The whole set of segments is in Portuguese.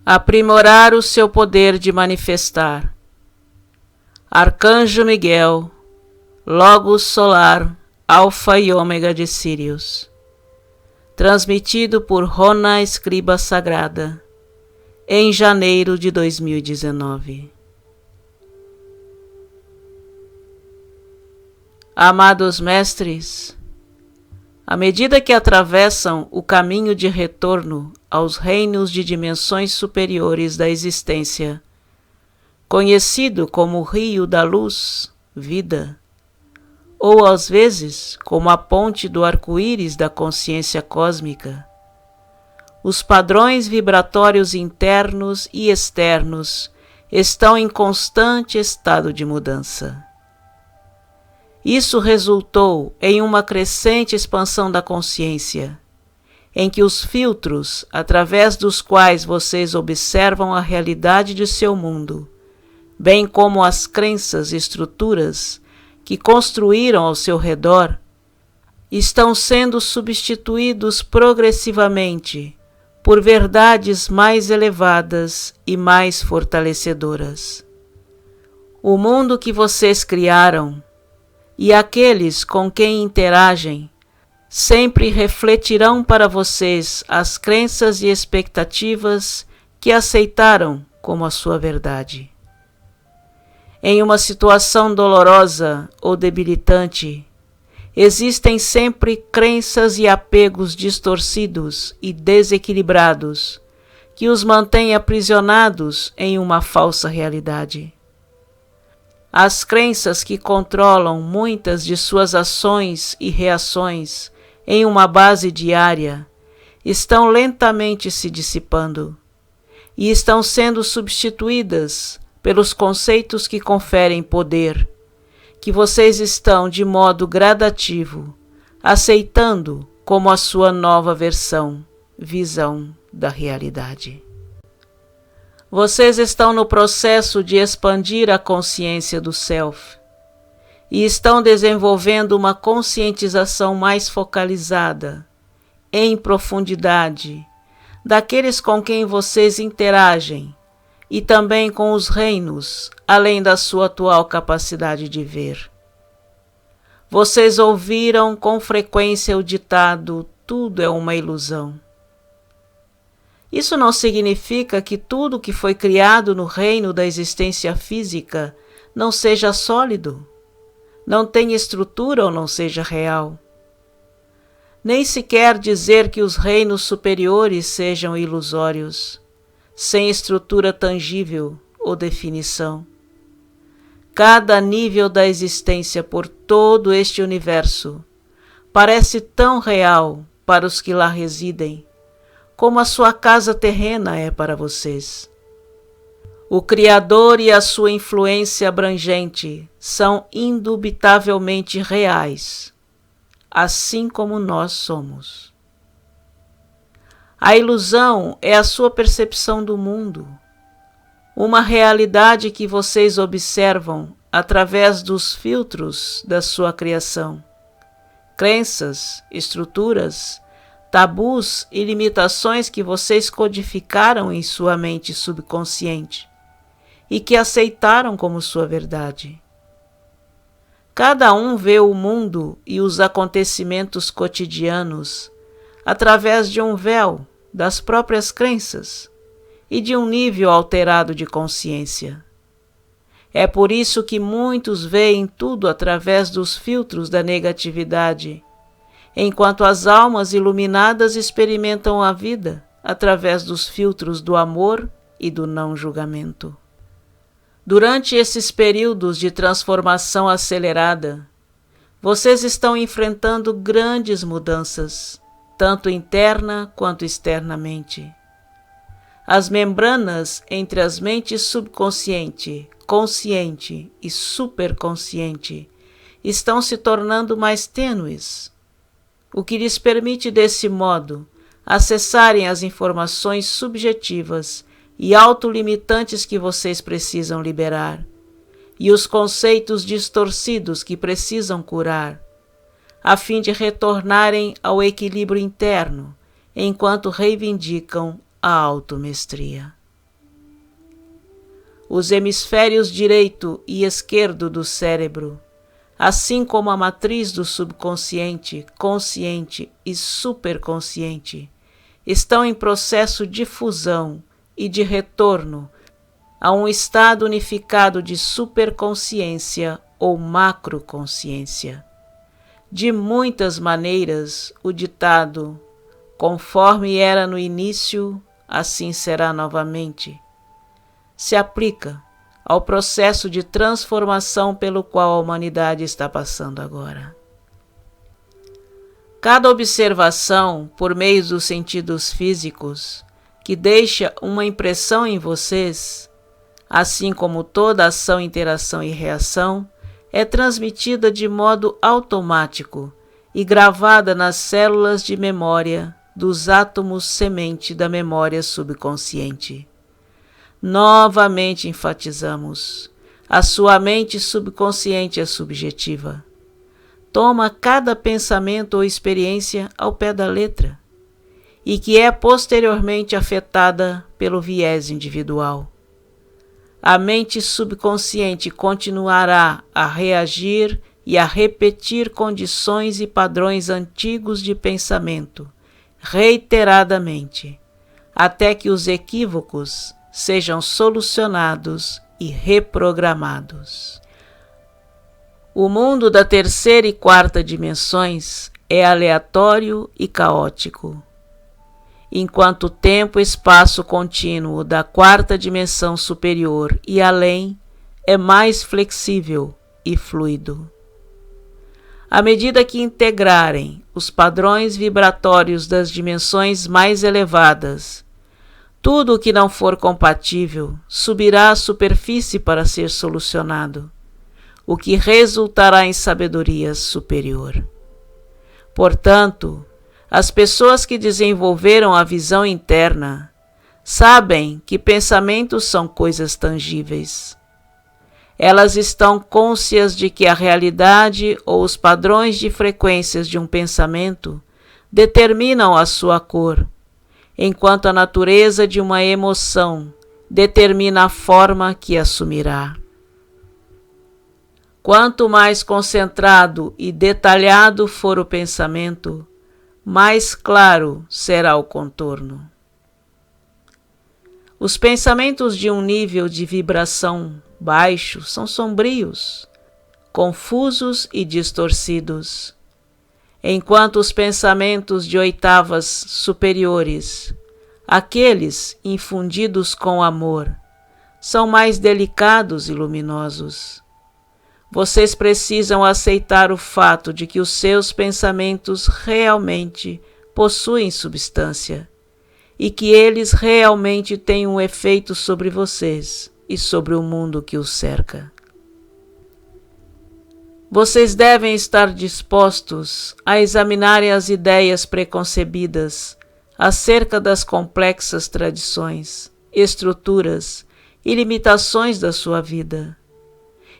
aprimorar o seu poder de manifestar. Arcanjo Miguel, Logos Solar, Alfa e Ômega de Sírius. Transmitido por Rona Escriba Sagrada, em janeiro de 2019. Amados mestres, à medida que atravessam o caminho de retorno aos reinos de dimensões superiores da existência, conhecido como o Rio da Luz, Vida, ou às vezes como a ponte do arco-íris da consciência cósmica, os padrões vibratórios internos e externos estão em constante estado de mudança. Isso resultou em uma crescente expansão da consciência, em que os filtros através dos quais vocês observam a realidade de seu mundo, bem como as crenças e estruturas que construíram ao seu redor, estão sendo substituídos progressivamente por verdades mais elevadas e mais fortalecedoras. O mundo que vocês criaram e aqueles com quem interagem sempre refletirão para vocês as crenças e expectativas que aceitaram como a sua verdade. Em uma situação dolorosa ou debilitante, existem sempre crenças e apegos distorcidos e desequilibrados que os mantêm aprisionados em uma falsa realidade. As crenças que controlam muitas de suas ações e reações em uma base diária estão lentamente se dissipando e estão sendo substituídas pelos conceitos que conferem poder, que vocês estão de modo gradativo aceitando como a sua nova visão da realidade. Vocês estão no processo de expandir a consciência do Self e estão desenvolvendo uma conscientização mais focalizada, em profundidade, daqueles com quem vocês interagem e também com os reinos, além da sua atual capacidade de ver. Vocês ouviram com frequência o ditado: tudo é uma ilusão. Isso não significa que tudo que foi criado no reino da existência física não seja sólido, não tenha estrutura ou não seja real. Nem sequer dizer que os reinos superiores sejam ilusórios, sem estrutura tangível ou definição. Cada nível da existência por todo este universo parece tão real para os que lá residem, como a sua casa terrena é para vocês. O Criador e a sua influência abrangente são indubitavelmente reais, assim como nós somos. A ilusão é a sua percepção do mundo, uma realidade que vocês observam através dos filtros da sua criação, crenças, estruturas, tabus e limitações que vocês codificaram em sua mente subconsciente e que aceitaram como sua verdade. Cada um vê o mundo e os acontecimentos cotidianos através de um véu das próprias crenças e de um nível alterado de consciência. É por isso que muitos veem tudo através dos filtros da negatividade, enquanto as almas iluminadas experimentam a vida através dos filtros do amor e do não-julgamento. Durante esses períodos de transformação acelerada, vocês estão enfrentando grandes mudanças, tanto interna quanto externamente. As membranas entre as mentes subconsciente, consciente e superconsciente estão se tornando mais tênues, o que lhes permite, desse modo, acessarem as informações subjetivas e autolimitantes que vocês precisam liberar, e os conceitos distorcidos que precisam curar, a fim de retornarem ao equilíbrio interno, enquanto reivindicam a automestria. os hemisférios direito e esquerdo do cérebro, assim como a matriz do subconsciente, consciente e superconsciente, estão em processo de fusão e de retorno a um estado unificado de superconsciência ou macroconsciência. De muitas maneiras, o ditado, conforme era no início, assim será novamente, se aplica ao processo de transformação pelo qual a humanidade está passando agora. Cada observação, por meio dos sentidos físicos, que deixa uma impressão em vocês, assim como toda ação, interação e reação, é transmitida de modo automático e gravada nas células de memória dos átomos semente da memória subconsciente. Novamente enfatizamos, a sua mente subconsciente é subjetiva. Toma cada pensamento ou experiência ao pé da letra, e que é posteriormente afetada pelo viés individual. A mente subconsciente continuará a reagir e a repetir condições e padrões antigos de pensamento, reiteradamente, até que os equívocos sejam solucionados e reprogramados. O mundo da terceira e quarta dimensões é aleatório e caótico, enquanto o tempo e espaço contínuo da quarta dimensão superior e além é mais flexível e fluido. À medida que integrarem os padrões vibratórios das dimensões mais elevadas, tudo o que não for compatível subirá à superfície para ser solucionado, o que resultará em sabedoria superior. Portanto, as pessoas que desenvolveram a visão interna sabem que pensamentos são coisas tangíveis. Elas estão cônscias de que a realidade ou os padrões de frequências de um pensamento determinam a sua cor, enquanto a natureza de uma emoção determina a forma que assumirá. Quanto mais concentrado e detalhado for o pensamento, mais claro será o contorno. Os pensamentos de um nível de vibração baixo são sombrios, confusos e distorcidos, enquanto os pensamentos de oitavas superiores, aqueles infundidos com amor, são mais delicados e luminosos. Vocês precisam aceitar o fato de que os seus pensamentos realmente possuem substância e que eles realmente têm um efeito sobre vocês e sobre o mundo que os cerca. Vocês devem estar dispostos a examinarem as ideias preconcebidas acerca das complexas tradições, estruturas e limitações da sua vida,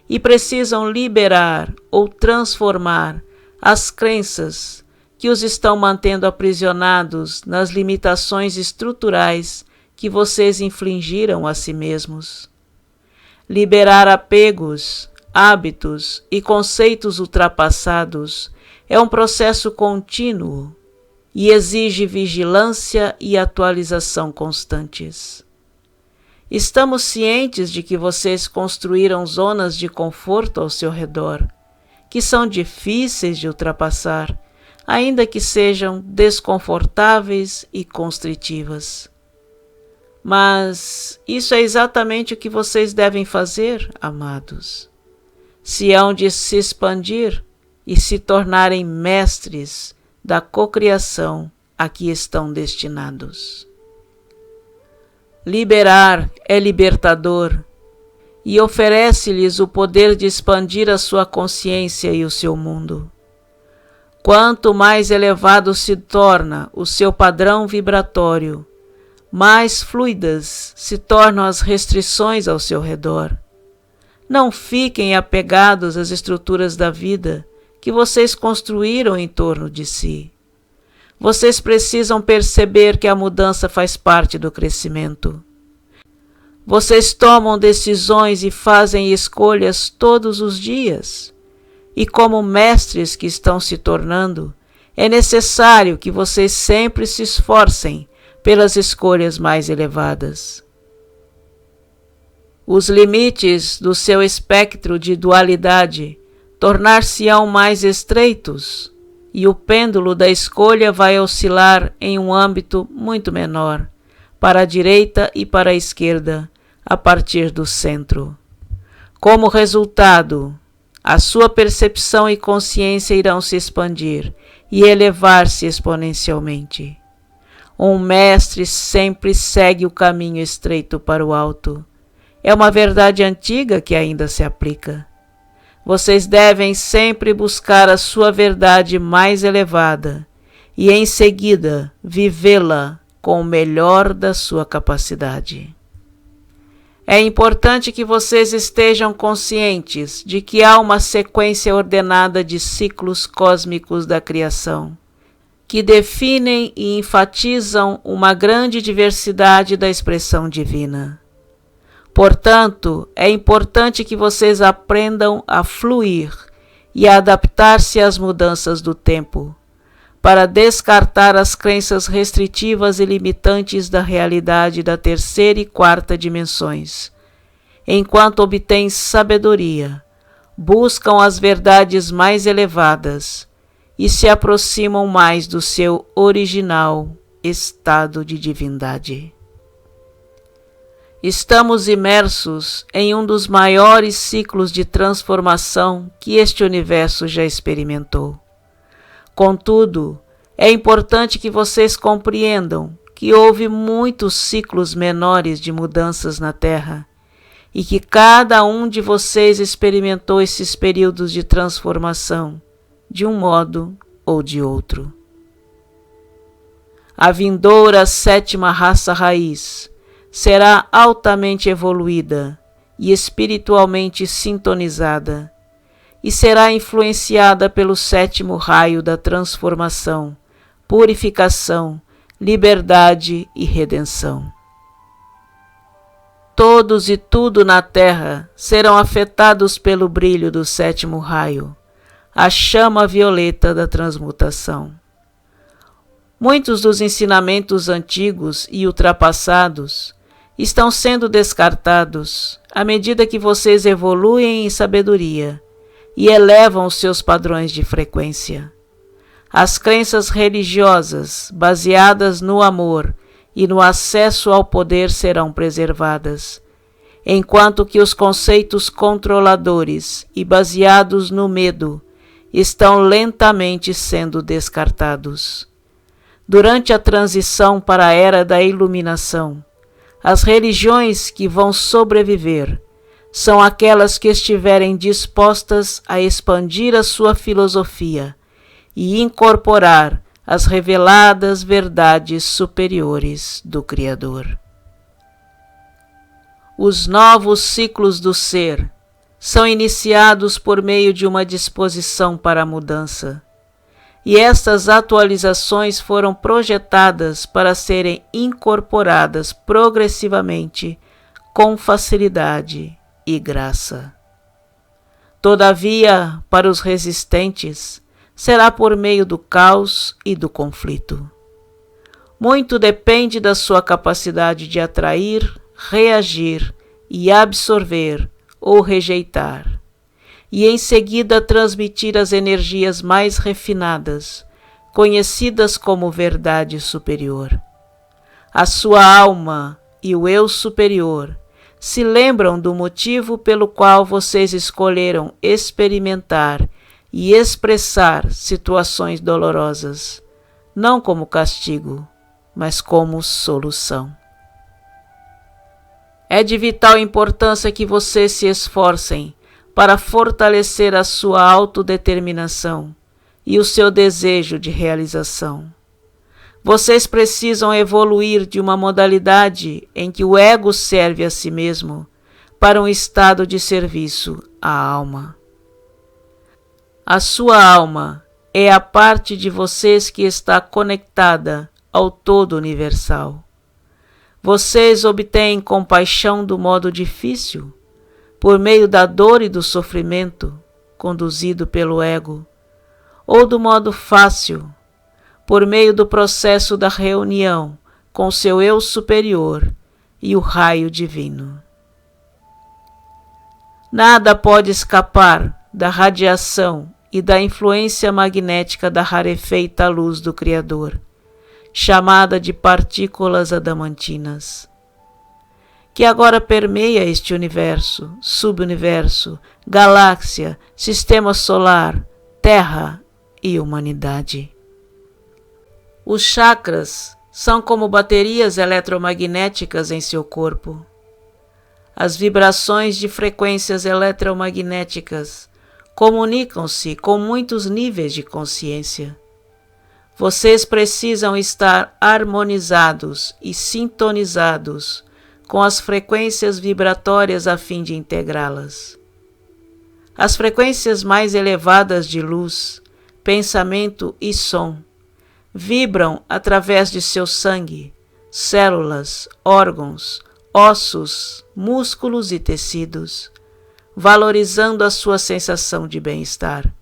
e precisam liberar ou transformar as crenças que os estão mantendo aprisionados nas limitações estruturais que vocês infligiram a si mesmos. Liberar apegos, hábitos e conceitos ultrapassados é um processo contínuo e exige vigilância e atualização constantes. Estamos cientes de que vocês construíram zonas de conforto ao seu redor, que são difíceis de ultrapassar, ainda que sejam desconfortáveis e constritivas. Mas isso é exatamente o que vocês devem fazer, amados. Se hão de se expandir e se tornarem mestres da cocriação a que estão destinados. Liberar é libertador e oferece-lhes o poder de expandir a sua consciência e o seu mundo. Quanto mais elevado se torna o seu padrão vibratório, mais fluidas se tornam as restrições ao seu redor. Não fiquem apegados às estruturas da vida que vocês construíram em torno de si. Vocês precisam perceber que a mudança faz parte do crescimento. Vocês tomam decisões e fazem escolhas todos os dias. E como mestres que estão se tornando, é necessário que vocês sempre se esforcem pelas escolhas mais elevadas. Os limites do seu espectro de dualidade tornar-se-ão mais estreitos e o pêndulo da escolha vai oscilar em um âmbito muito menor, para a direita e para a esquerda, a partir do centro. Como resultado, a sua percepção e consciência irão se expandir e elevar-se exponencialmente. Um mestre sempre segue o caminho estreito para o alto. É uma verdade antiga que ainda se aplica. Vocês devem sempre buscar a sua verdade mais elevada e, em seguida, vivê-la com o melhor da sua capacidade. É importante que vocês estejam conscientes de que há uma sequência ordenada de ciclos cósmicos da criação, que definem e enfatizam uma grande diversidade da expressão divina. Portanto, é importante que vocês aprendam a fluir e a adaptar-se às mudanças do tempo, para descartar as crenças restritivas e limitantes da realidade da terceira e quarta dimensões, enquanto obtêm sabedoria, buscam as verdades mais elevadas e se aproximam mais do seu original estado de divindade. Estamos imersos em um dos maiores ciclos de transformação que este universo já experimentou. Contudo, é importante que vocês compreendam que houve muitos ciclos menores de mudanças na Terra e que cada um de vocês experimentou esses períodos de transformação de um modo ou de outro. A vindoura sétima raça raiz será altamente evoluída e espiritualmente sintonizada, e será influenciada pelo sétimo raio da transformação, purificação, liberdade e redenção. Todos e tudo na Terra serão afetados pelo brilho do sétimo raio, a chama violeta da transmutação. Muitos dos ensinamentos antigos e ultrapassados estão sendo descartados à medida que vocês evoluem em sabedoria e elevam os seus padrões de frequência. As crenças religiosas baseadas no amor e no acesso ao poder serão preservadas, enquanto que os conceitos controladores e baseados no medo estão lentamente sendo descartados. Durante a transição para a era da iluminação, as religiões que vão sobreviver são aquelas que estiverem dispostas a expandir a sua filosofia e incorporar as reveladas verdades superiores do Criador. Os novos ciclos do ser são iniciados por meio de uma disposição para a mudança, e estas atualizações foram projetadas para serem incorporadas progressivamente com facilidade e graça. Todavia, para os resistentes, será por meio do caos e do conflito. Muito depende da sua capacidade de atrair, reagir e absorver ou rejeitar, e em seguida transmitir as energias mais refinadas, conhecidas como verdade superior. A sua alma e o eu superior se lembram do motivo pelo qual vocês escolheram experimentar e expressar situações dolorosas, não como castigo, mas como solução. É de vital importância que vocês se esforcem para fortalecer a sua autodeterminação e o seu desejo de realização. Vocês precisam evoluir de uma modalidade em que o ego serve a si mesmo para um estado de serviço à alma. A sua alma é a parte de vocês que está conectada ao todo universal. Vocês obtêm compaixão do modo difícil, por meio da dor e do sofrimento, conduzido pelo ego, ou do modo fácil, por meio do processo da reunião com seu eu superior e o raio divino. Nada pode escapar da radiação e da influência magnética da rarefeita luz do Criador, chamada de partículas adamantinas, que agora permeia este universo, subuniverso, galáxia, sistema solar, Terra e humanidade. Os chakras são como baterias eletromagnéticas em seu corpo. As vibrações de frequências eletromagnéticas comunicam-se com muitos níveis de consciência. Vocês precisam estar harmonizados e sintonizados com as frequências vibratórias a fim de integrá-las. As frequências mais elevadas de luz, pensamento e som vibram através de seu sangue, células, órgãos, ossos, músculos e tecidos, valorizando a sua sensação de bem-estar.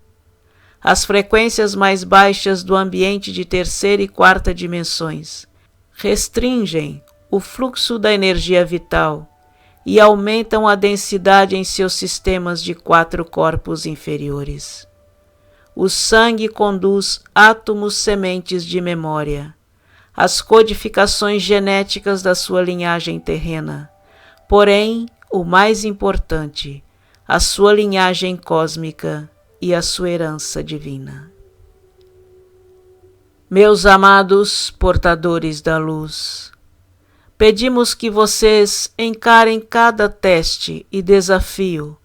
As frequências mais baixas do ambiente de terceira e quarta dimensões restringem o fluxo da energia vital e aumentam a densidade em seus sistemas de 4 corpos inferiores. O sangue conduz átomos sementes de memória, as codificações genéticas da sua linhagem terrena, porém, o mais importante, a sua linhagem cósmica e a sua herança divina. Meus amados portadores da luz, pedimos que vocês encarem cada teste e desafio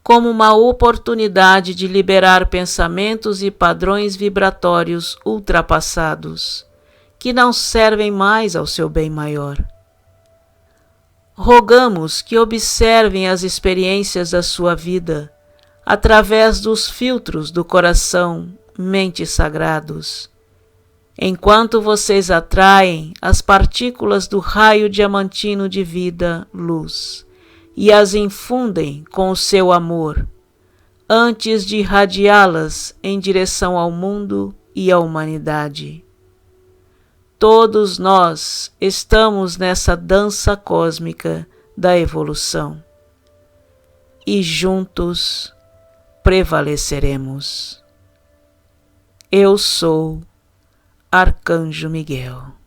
como uma oportunidade de liberar pensamentos e padrões vibratórios ultrapassados, que não servem mais ao seu bem maior. Rogamos que observem as experiências da sua vida através dos filtros do coração, mente sagrados, enquanto vocês atraem as partículas do raio diamantino de vida, luz, e as infundem com o seu amor, antes de irradiá-las em direção ao mundo e à humanidade. Todos nós estamos nessa dança cósmica da evolução e juntos prevaleceremos. Eu sou Arcanjo Miguel.